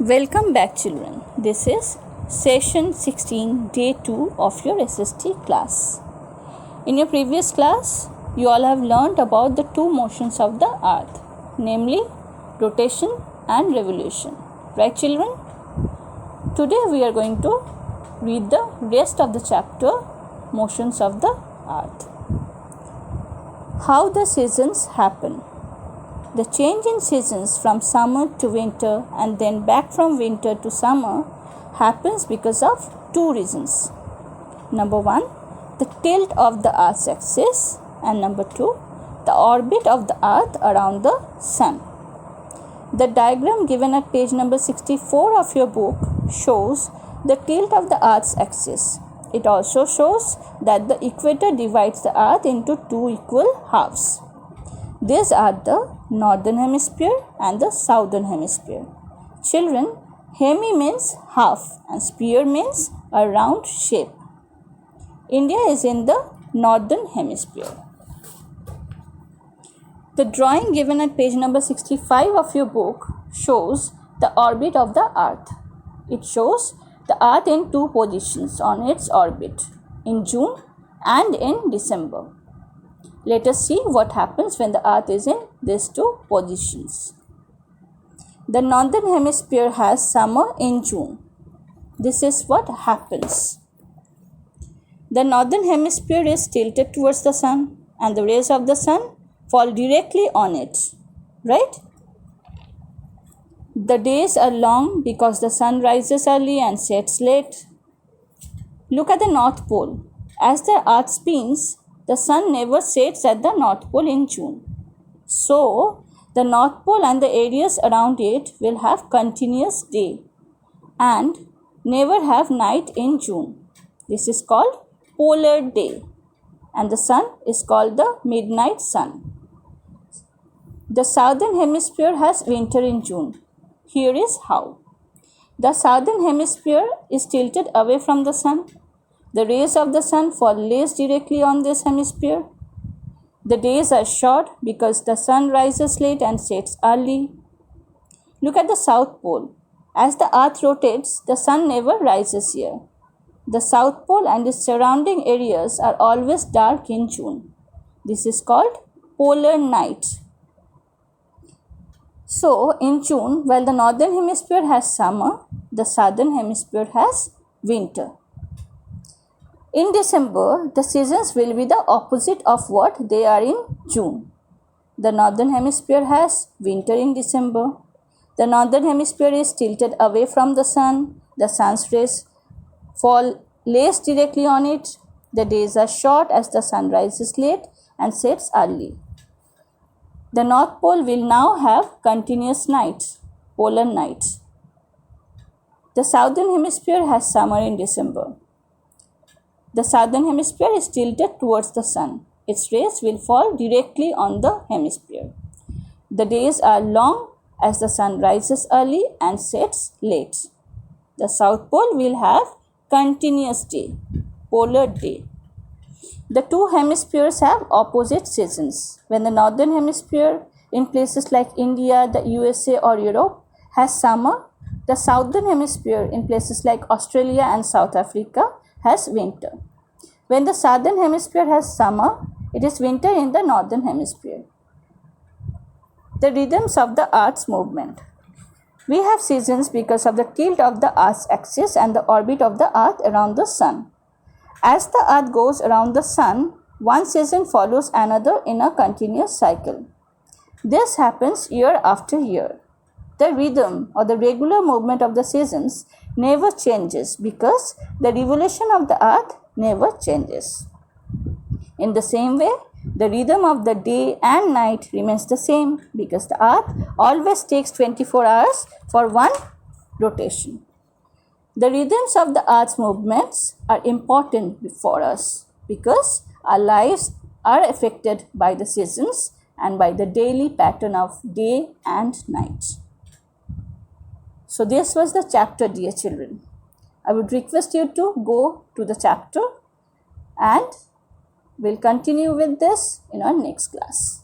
Welcome back, children. This is session 16, day 2 of your SST class. In your previous class, you all have learnt about the two motions of the earth, namely rotation and revolution. Right, children? Today we are going to read the rest of the chapter, motions of the earth. How the seasons happen. The change in seasons from summer to winter and then back from winter to summer happens because of two reasons. Number one, the tilt of the earth's axis, and number two, the orbit of the earth around the sun. The diagram given at page number 64 of your book shows the tilt of the earth's axis. It also shows that the equator divides the earth into two equal halves. These are the northern hemisphere and the southern hemisphere. Children, hemi means half and sphere means a round shape. India is in the northern hemisphere. The drawing given at page number 65 of your book shows the orbit of the earth. It shows the earth in two positions on its orbit, in June and in December. Let us see what happens when the earth is in these two positions. The northern hemisphere has summer in June. This is what happens. The northern hemisphere is tilted towards the sun and the rays of the sun fall directly on it. Right? The days are long because the sun rises early and sets late. Look at the North Pole. As the earth spins, the sun never sets at the North Pole in June. So, the North Pole and the areas around it will have continuous day and never have night in June. This is called polar day and the sun is called the midnight sun. The southern hemisphere has winter in June. Here is how. The southern hemisphere is tilted away from the sun. The rays of the sun fall less directly on this hemisphere. The days are short because the sun rises late and sets early. Look at the South Pole. As the earth rotates, the sun never rises here. The South Pole and its surrounding areas are always dark in June. This is called polar night. So, in June, while the northern hemisphere has summer, the southern hemisphere has winter. In December, the seasons will be the opposite of what they are in June. The northern hemisphere has winter in December. The northern hemisphere is tilted away from the sun. The sun's rays fall less directly on it. The days are short as the sun rises late and sets early. The North Pole will now have continuous nights, polar nights. The southern hemisphere has summer in December. The southern hemisphere is tilted towards the sun. Its rays will fall directly on the hemisphere. The days are long as the sun rises early and sets late. The South Pole will have continuous day, polar day. The two hemispheres have opposite seasons. When the northern hemisphere in places like India, the USA or Europe has summer, the southern hemisphere in places like Australia and South Africa has winter. When the southern hemisphere has summer, it is winter in the northern hemisphere. The rhythms of the earth's movement. We have seasons because of the tilt of the earth's axis and the orbit of the earth around the sun. As the earth goes around the sun, one season follows another in a continuous cycle. This happens year after year. The rhythm or the regular movement of the seasons never changes because the revolution of the earth never changes. In the same way, the rhythm of the day and night remains the same because the earth always takes 24 hours for one rotation. The rhythms of the earth's movements are important for us because our lives are affected by the seasons and by the daily pattern of day and night. So this was the chapter, dear children. I would request you to go to the chapter and we'll continue with this in our next class.